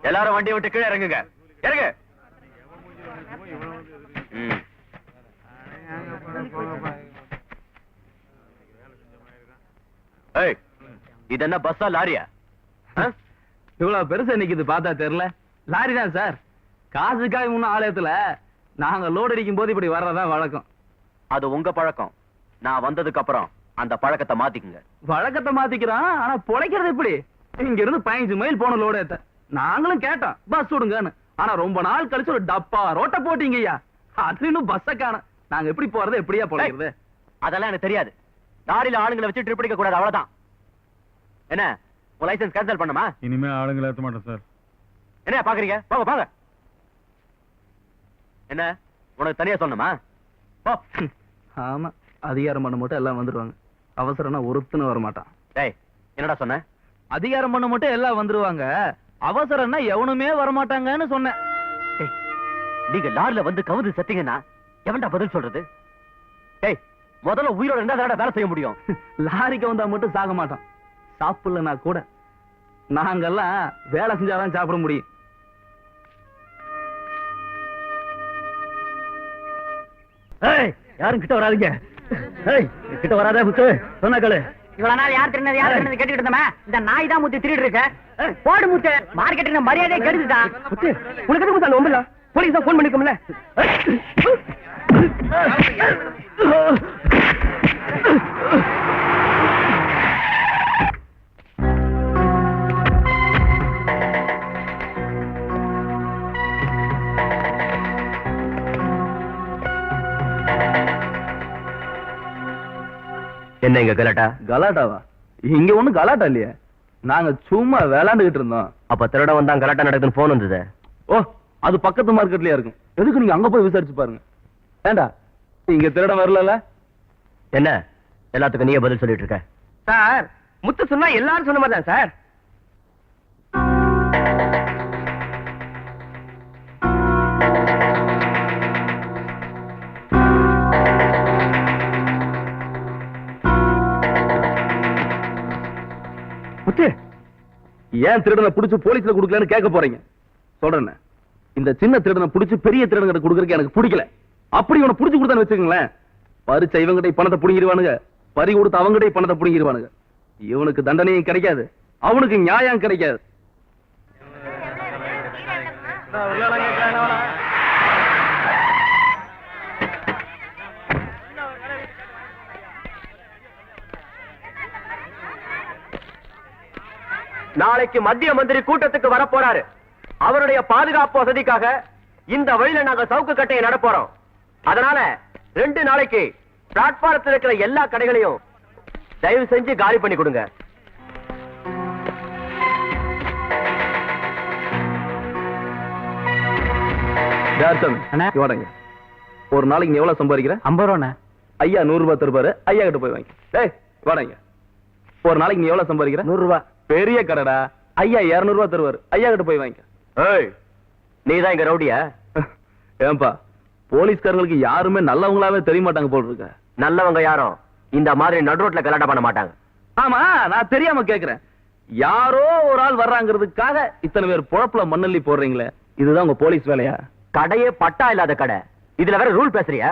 எல்லாரும் வண்டியை விட்டு கீழே இறங்குங்க. இறங்கு. இது என்ன பஸ்ஸா லாரியா? இவ்வளவு பெருசா நிக்குது பார்த்தா தெரியல. லாரி தான் சார். காசுக்காக முன்ன ஆலயத்துல நாங்க லோடு அடிக்கும் போது இப்படி வர்றதான் வழக்கம். அது உங்க பழக்கம். நான் வந்ததுக்கு அப்புறம் அந்த பழக்கத்தை மாத்திக்குங்க. வழக்கத்தை மாத்திக்கிறான், ஆனா பொழைக்கிறது எப்படி? இங்க இருந்து 15 மைல் போன லோடு ஏத்த நாங்களும் கேட்டோம் பஸ் விடுங்கன்னு. ஆனா ரொம்ப நாள் கழிச்சு ஒரு டப்பா ரோட்ட போட்டீங்கய்யா. அது இன்னும் பஸ்ஸ காணோம். நாங்க எப்படி போறது, எப்படியா பொழைக்கிறது? அதெல்லாம் எனக்கு தெரியாது. லாரியில ஆளுங்களை வச்சு ட்ரிப் அடிக்க கூடாது, அவ்வளவுதான். என்ன உங்க லைசன்ஸ் கேன்சல் பண்ணுமா? இனிமே ஆளுங்களை ஏத்த மாட்டேன் சார். என்ன பாக்குறீங்க? போங்க போங்க. என்ன உனக்கு தனியா சொல்லணுமா? ஆமா, அதிகாரம் பண்ண மட்டும் எல்லாம் வந்துருவாங்க. அவசரம்னா ஒருத்தனும் வர மாட்டான். டேய் என்னடா சொன்ன? அதிகாரம் பண்ண மட்டும் எல்லாம் வந்துருவாங்க, அவசரம்னா எவனுமே வரமாட்டாங்கன்னு சொன்னேன். நீங்க லாரில வந்து கவுது செத்தீங்கன்னா எவன்டா பதில் சொல்றது? டேய் முதல்ல உயிரோட இருந்தா வேலை செய்ய முடியும். லாரிக்கு வந்தா மட்டும் சாக மாட்டான். சாப்பிடலனா கூட நாங்கெல்லாம் வேலை செஞ்சாதான் சாப்பிட முடியும். யாரும் கிட்ட வராதீங்க. கிட்ட வராதே முத்து, சொன்னாக்களு. இவ்வளவு நாள் யார் திருநது கேட்டுக்கிட்டு இருந்தோமே, இந்த நாய் தான் முத்து திருட்டு இருக்க. போடு முத்து, மார்க்கெட்டுக்கு மரியாதையை கெடுத்துட்டான். முத்து உனக்கு எதுக்கு முத்து ஒம்பல? போலீஸ் தான் போன் பண்ணிக்கோம்ல. என்ன இங்க கலாட்டா? கலாட்டாவா? இங்க ஒண்ணு கலாட்டா இல்லையே. நாங்க சும்மா விளையாண்டுகிட்டு இருந்தோம். அப்ப திருட வந்தா கலாட்டா நடக்குதுன்னு போன் வந்தது. ஓ, அது பக்கத்து மார்க்கெட்லயே இருக்கும். எதுக்கு நீங்க அங்க போய் விசாரிச்சு பாருங்க. ஏண்டா இங்க திருடம் வரல? என்ன எல்லாத்துக்கும் நீயே பதில் சொல்லிட்டு இருக்க? சார், முத்து சொன்னா எல்லாரும் சொன்ன மாதிரி தான் சார். முத்து, ஏன் திருடனை புடிச்சு போலீஸ்ல குடுக்கலன்னு கேட்க போறீங்க? சொல்றேன், இந்த சின்ன திருடனை புடிச்சு பெரிய திருடனை குடுக்கறதுக்கு எனக்கு பிடிக்கல. அப்படி உன புடிச்சு கொடுத்தான்னு வச்சுக்கோங்களேன், பறிச்ச இவங்கிட்ட பணத்தை புடிங்கிடுவானுங்க, பறி கொடுத்து அவங்கிட்ட பணத்தை புடிங்கிடுவானுங்க. இவனுக்கு தண்டனையும் கிடைக்காது, அவனுக்கு நியாயம் கிடைக்காது. நாளைக்கு மத்திய மந்திரி கூட்டத்துக்கு வர போறாரு. அவருடைய பாதுகாப்பு வசதிக்காக இந்த வழியில நாங்க சவுக்கு கட்டையை நடப்போறோம். அதனால 2 நாளைக்கு பிளாட்பாரத்தில் இருக்கிற எல்லா கடைகளையும் தயவு செஞ்சு காலி பண்ணி கொடுங்க. ஒரு நாளைக்கு நீ எவ்வளவு சம்பாதிக்கிற? 50 ரூபா. ஐயா 100 ரூபாய் தருப்பாரு, ஐயா கிட்ட போய் வாங்கி. வாடங்க. ஒரு நாளைக்கு நீ எவ்வளவு சம்பாதிக்கிற? 100 ரூபா. பெரிய கடடா, ஐயா 200 ரூபாய் தருவாரு, ஐயா கிட்ட போய் வாங்கி. நீதான் இங்க ரவுடியா? ஏன்பா, போலீஸ்காரங்களுக்கு யாருமே நல்லவங்களாவே தெரிய மாட்டாங்க போல் இருக்க. நல்லவங்க யாரும் இந்த மாதிரி நடுரோட்ல கலாட்டா பண்ண மாட்டாங்க. ஆமா, நான் தெரியாம கேக்குறேன். யாரோ ஒரு ஆள் வர்றாங்கிறதுக்காக இத்தனை பேர் பொழப்புல மண்ணள்ளி போடுறீங்களே, இதுதான் உங்க போலீஸ் வேலையா? கடையே பட்டா இல்லாத கடை, இதுல வேற ரூல் பேசுறியா?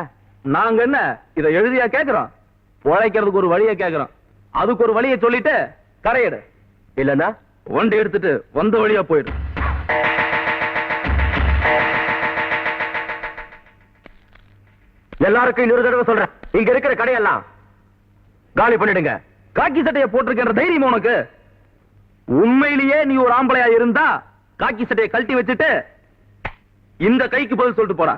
நாங்க என்ன இதை எழுதியா கேக்குறோம்? பொழைக்கிறதுக்கு ஒரு வழியை கேக்குறோம். அதுக்கு ஒரு வழியை சொல்லிட்டு கரையிடு, இல்லன்னா வண்டி எடுத்துட்டு வந்த வழியா போயிடு. எல்லாருக்கும் இன்னொரு தடவை சொல்றேன், இங்க இருக்கிற கடையெல்லாம் காலி பண்ணிடுங்க. காக்கி சட்டையை போட்டிருக்கிற தைரியம் உனக்கு? உண்மையிலேயே நீ ஒரு ஆம்பளையா இருந்தா காக்கி சட்டையை கழட்டி வச்சுட்டு இந்த கைக்கு பதில் சொல்லிட்டு போறா.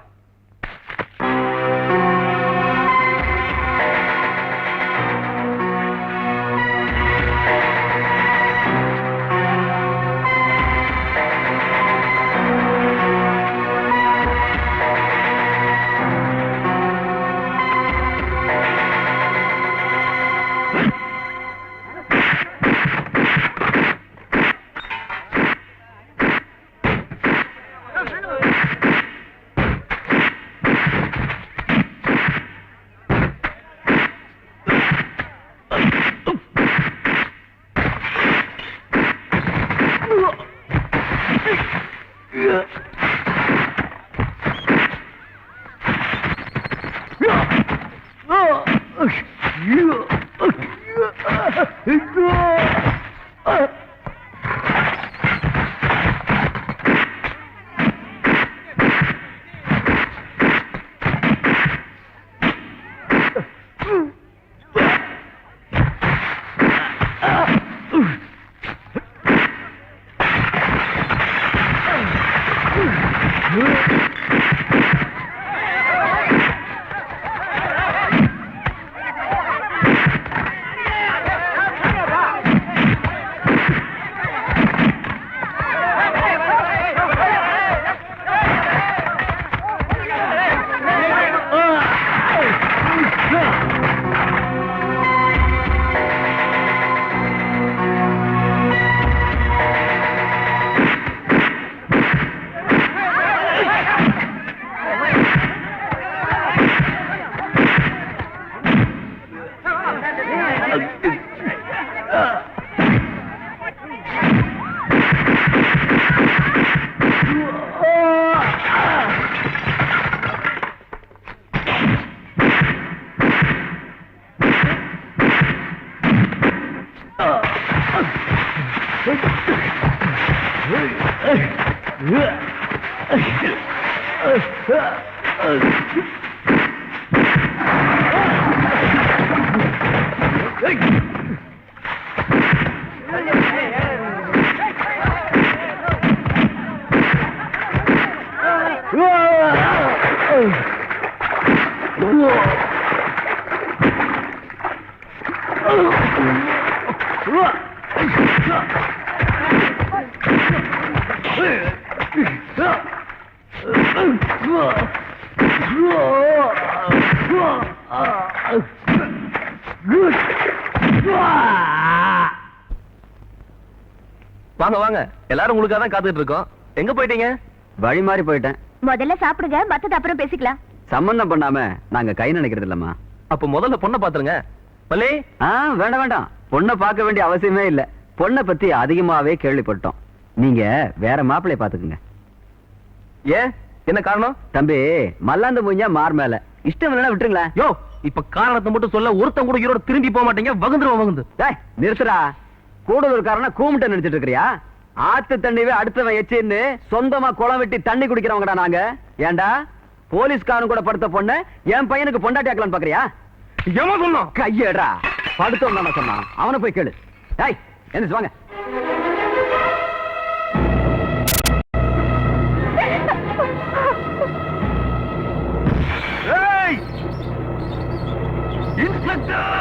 வாங்க வாங்க, எல்லாரும் உங்களுக்காக தான் காத்துட்டு இருக்கோம். எங்க போயிட்டீங்க? வழி மாறி போயிட்டேன். முதல்ல சாப்பிடுங்க, மத்தது அப்புறம் பேசிக்கலாம். சம்பந்தம் பண்ணாம நாங்க கை நினைக்கிறது இல்லம்மா. அப்ப முதல்ல பொண்ணை பாத்துருங்க. மல்லி, வேண்டாம் வேண்டாம், பொண்ணை பார்க்க வேண்டிய அவசியமே இல்ல. பொண்ணை பத்தி அதிகமாவே கேள்விப்பட்டோம். நீங்க வேற மாப்பிள்ளைய பாத்துக்குங்க. ஏன், என்ன காரணம்? தம்பி, மல்லாந்து மூஞ்சா மார் மேல இஷ்டம் இல்லைன்னா விட்டுருங்களேன். யோ, இப்ப காரணத்தை மட்டும் சொல்ல ஒருத்தன் கூட ஈரோட திரும்பி போக மாட்டீங்க. வகுந்துருவோம் வகுந்து. டேய் நிறுத்துடா. கூடுதல் காரணம் கூமிட்ட நினைச்சிட்டு இருக்கிறியா? ஆத்து தண்ணிவே அடுத்தவன் எச்சின்னு சொந்தமா குளம் வெட்டி தண்ணி குடிக்கிறவங்கடா நாங்க. ஏண்டா போலீஸ்காரன் கூட படுத்த பொண்ணு என் பையனுக்கு பொண்டாட்டி ஆக்கலான்னு பாக்குறியா? ஏமா சொன்னோம்? கையடா, படுத்தவன் தானே சொன்னான். அவனை போய் கேளு. டேய் என்ன வாங்க. ஏய், இன்ஸ்பெக்டர்!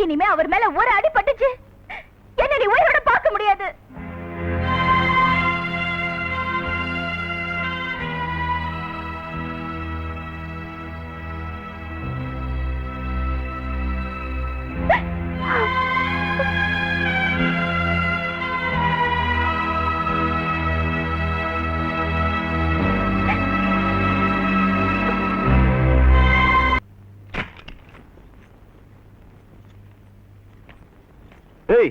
இனிமே அவர் மேல ஒரு அடி பட்டுச்சு, என்ன நீ உயிரோட பார்க்க முடியாது. ஏய்,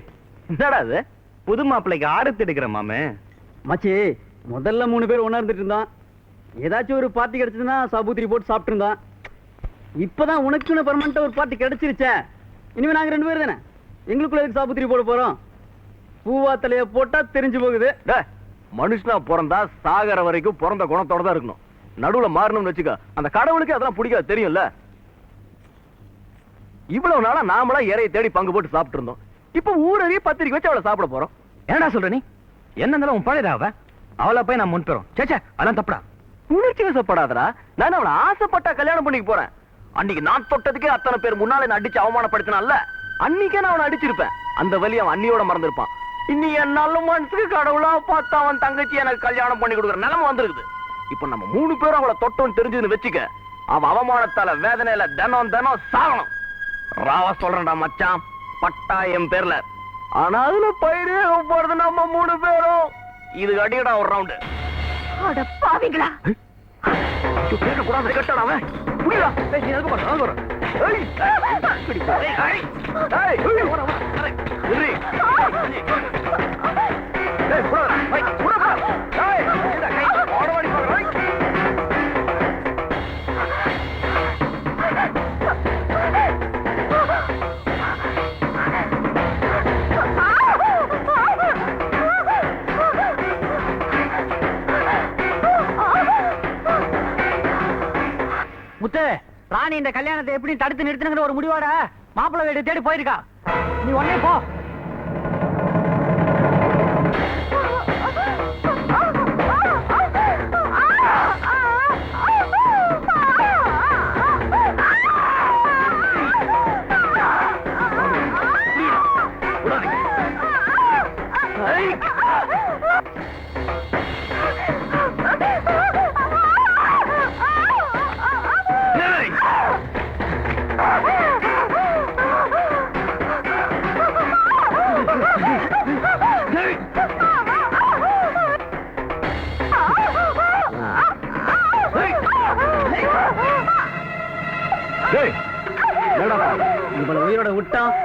என்னடா இது? புது மாப்பிள்ளைக்கு ஆரத்தி எடுக்கிற மாமே. மச்சி, முதல்ல 3 பேர் ஒண்ணா இருந்துட்டு இருந்தான். ஏதாச்சும் ஒரு பார்ட்டி கிடைச்சதுன்னா சாபூத்திரி போட்டு சாப்பிட்டு இருந்தான். இப்பதான் உனக்குன்னு பெர்மனண்டா ஒரு பார்ட்டி கிடைச்சிருச்சே. இனிமே நாங்க 2 பேர் தானே. எங்களுக்குள்ள எதுக்கு சாபூத்திரி போட போறோம்? பூவா தலைய போட்டா தெரிஞ்சு போகுது. மனுஷனா பிறந்தா சாகர வரைக்கும் பிறந்த குணத்தோட தான் இருக்கணும். நடுவுல மாறணும்னு வச்சுக்க, அந்த கடவுளுக்கு அதெல்லாம் பிடிக்காது, தெரியும்ல. இவ்வளவு நாளா நாமளா இறையை தேடி பங்கு போட்டு சாப்பிட்டு இருந்தோம். இப்ப ஊரறிய பத்திரிக்கை வச்சு அவளை சாப்பிட போறோம். என்னடா சொல்ற நீ? என்ன இருந்தாலும் உன் பழையதா அவளை போய் நான் முன்பெறோம். சேச்சே, அதெல்லாம் தப்புடா. உணர்ச்சி வசப்படாதடா. நான் அவளை ஆசைப்பட்டா கல்யாணம் பண்ணிக்க போறேன். அன்னைக்கு நான் தொட்டதுக்கே அத்தனை பேர் முன்னால என்ன அடிச்சு அவமானப்படுத்தினால, அன்னைக்கே நான் அவனை அடிச்சிருப்பேன். அந்த வலி அவன் அண்ணியோட மறந்திருப்பான். இன்னி என் நல்ல மனசுக்கு கடவுளா பார்த்து அவன் தங்கச்சி எனக்கு கல்யாணம் பண்ணி கொடுக்குற நிலைமை வந்திருக்குது. இப்ப நம்ம 3 பேரும் அவளை தொட்டோன்னு தெரிஞ்சதுன்னு வச்சுக்க, அவன் அவமானத்தால வேதனையில தினம் தினம் சாகணும். ராவா சொல்றேன்டா மச்சான், பட்டா என் பேர்ல. ஆனா அதுல பயிரே போறது நம்ம 3 பேரும். இது அடிக்கடா ஒரு ரவுண்டு. அட பாவிங்களா, கேட்க கூடாது, கட்டடா அவன். புரியல, நீ அதுக்கு போற, அது போற. ஏய், பிடி போ. ஏய், ஏய், ஏய், வர வர. இரு. ஏய், போடா. ஏய், போடா. ஏய், இந்த கை ஓடவாடி போற. முத்து, ராணி இந்த கல்யாணத்தை எப்படி தடுத்து நிறுத்தினுங்கிற ஒரு முடிவோட மாப்பிள்ளை வீடு தேடி போயிருக்கா. நீ உடனே போ.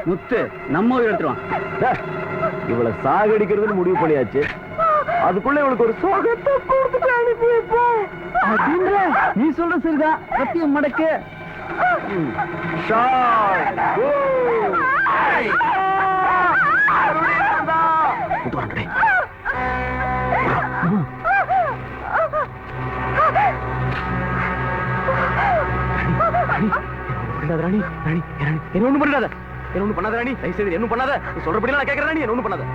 முத்து நம்ம உயிர் எடுத்துருவான். இவளை சாகடிக்கிறதுன்னு முடிவு பண்ணியாச்சு. அதுக்குள்ள இவளுக்கு ஒரு சோகத்தை கொடுத்துட்டு அனுப்பி வைப்போம். அப்படின்ற நீ சொல்ற சரிதான். சத்தியம் மடக்கு. ராணி ராணி ராணி என்ன ஒண்ணு பண்ணாத, என்ன ஒண்ணு பண்ணாத ராணி, தயவு செய்து என்ன பண்ணாத. நீ சொல்றபடி நான் கேக்குறேன் ராணி, என்ன ஒண்ணு பண்ணாத.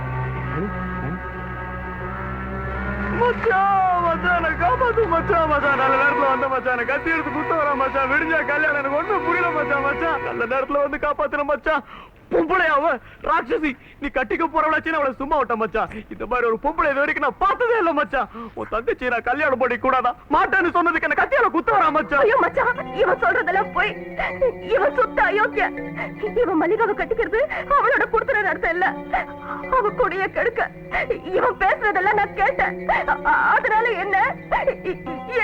மச்சான் மச்சான் காப்பாத்து மச்சான். மச்சான் நல்ல நேரத்துல வந்த மச்சான், கத்தி எடுத்து குத்த வரா மச்சான். விடிஞ்சா கல்யாணம் எனக்கு ஒண்ணும் புரியல மச்சான். மச்சான் நல்ல நேரத்துல வந்து காப்பாத்துற மச்சான். பொம்பளை அவ ராட்சசி, நீ கட்டிக்க போறவளாச்சு அவளை சும்மா விட்ட மச்சான். இந்த மாதிரி ஒரு பொம்பளை இது வரைக்கும் நான் பார்த்ததே இல்ல மச்சான். உன் தங்கச்சி நான் கல்யாணம் பண்ணி கூடாதா மாட்டேன்னு சொன்னதுக்கு என்ன கத்தியால குத்த வரா மச்சான். ஐயோ மச்சான், இவன் சொல்றதெல்லாம் போய் இவன் சுத்த அயோக்கிய. இவன் மல்லிகாவை கட்டிக்கிறது அவளோட கொடுத்துற அர்த்தம் இல்ல, அவ கொடிய கெடுக்க. இவன் பேசுறதெல்லாம் நான் கேட்டேன். அதனால என்ன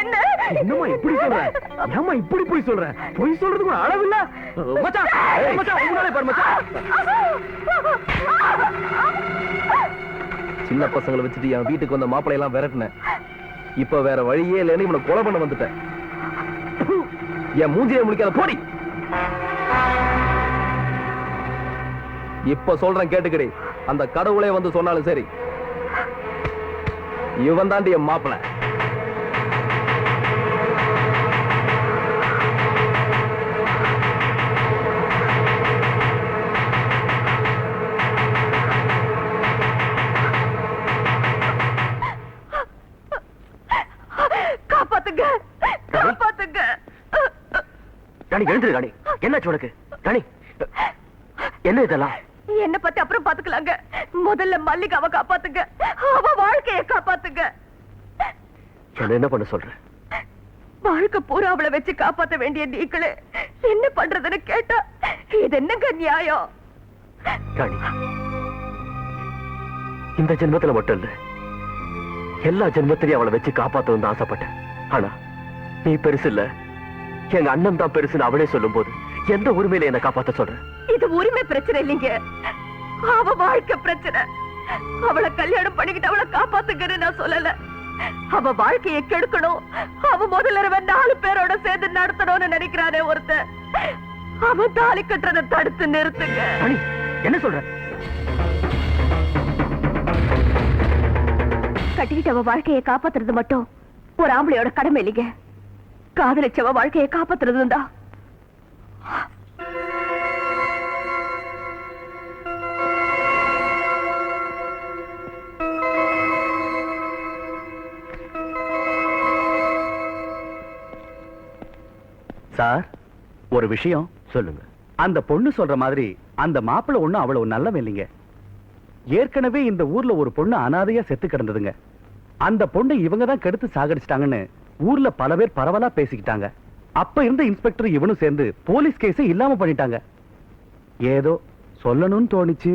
என்ன என்னம்மா இப்படி சொல்ற? ஏம்மா இப்படி போய் சொல்ற? போய் சொல்றதுக்கு ஒரு அளவு இல்ல மச்சான். மச்சான் உங்களாலே பாரு மச்சான். சின்ன பசங்களை வச்சுட்டு என் வீட்டுக்கு வந்த மாப்பிள்ளை எல்லாம் விரட்டினேன். இப்ப வேற வழியே இல்லைன்னு இவனை கொலை பண்ண வந்துட்டேன். என் மூஞ்சியை முடிக்காத போடி. இப்ப சொல்றேன் கேட்டுக்கடி. அந்த கடவுளே வந்து சொன்னாலும் சரி, இவன் தாண்டி என் மாப்பிள்ளை. காப்பாத்துங்க, காப்பாத்துங்க. ராணி எழுந்துரு ராணி. என்னாச்சு உனக்கு ராணி? என்ன இதெல்லாம்? என்ன பத்தி அப்புறம் பாத்துக்கலாங்க. முதல்ல மல்லிகாவை காப்பாத்துங்க, அவ வாழ்க்கைய காப்பாத்துங்க. என்ன பண்ண சொல்ற? வாழ்க்கை பூரா அவளை வச்சு காப்பாத்த வேண்டிய நீங்களே என்ன பண்றதுன்னு கேட்டா இது என்னங்க நியாயம்? ராணி, இந்த ஜென்மத்துல மட்டும் இல்ல, எல்லா ஜென்மத்திலையும் அவளை வச்சு காப்பாத்தணும்னு ஆசைப்பட்டேன். ஆனா நீ பெருசு இல்ல, எங்க அண்ணன் தான் பெருசுன்னு அவளே சொல்லும் போது எந்த உரிமையில என்ன காப்பாத்த சொல்ற? இது உரிமை பிரச்சனை இல்லைங்க, அவ வாழ்க்கை பிரச்சனை. அவளை கல்யாணம் பண்ணிக்கிட்டு அவளை காப்பாத்துங்கன்னு நான் சொல்லல. அவ வாழ்க்கையை கெடுக்கணும், அவ முதல்ல 4 பேரோட சேர்ந்து நடத்தணும்னு நினைக்கிறானே ஒருத்தன், அவன் தாலி கட்டுறதை தடுத்து நிறுத்துங்க. ராணி என்ன சொல்ற? கட்டிக்கிட்டு அவ வாழ்க்கையை காப்பாத்துறது மட்டும் ஒரு ஆம்பளையோட கடமை இல்லைங்க, காதலிச்சவ வாழ்க்கையை காப்பாத்துறதும் தான். சார், ஒரு விஷயம் சொல்லுங்க. அந்த பொண்ணு சொல்ற மாதிரி அந்த மாப்பிள்ளை ஒண்ணு அவ்வளவு நல்லவன் இல்லைங்க. ஏற்கனவே இந்த ஊர்ல ஒரு பொண்ணு அனாதையா செத்து கிடந்ததுங்க. அந்த பொண்ணை இவங்க தான் கெடுத்து சாகடிச்சிட்டாங்கன்னு ஊர்ல பல பேர் பரவலா பேசிக்கிட்டாங்க. அப்ப இருந்த இன்ஸ்பெக்டர் இவனும் சேர்ந்து போலீஸ் கேஸை இல்லாம பண்ணிட்டாங்க. ஏதோ சொல்லணும்னு தோணிச்சு,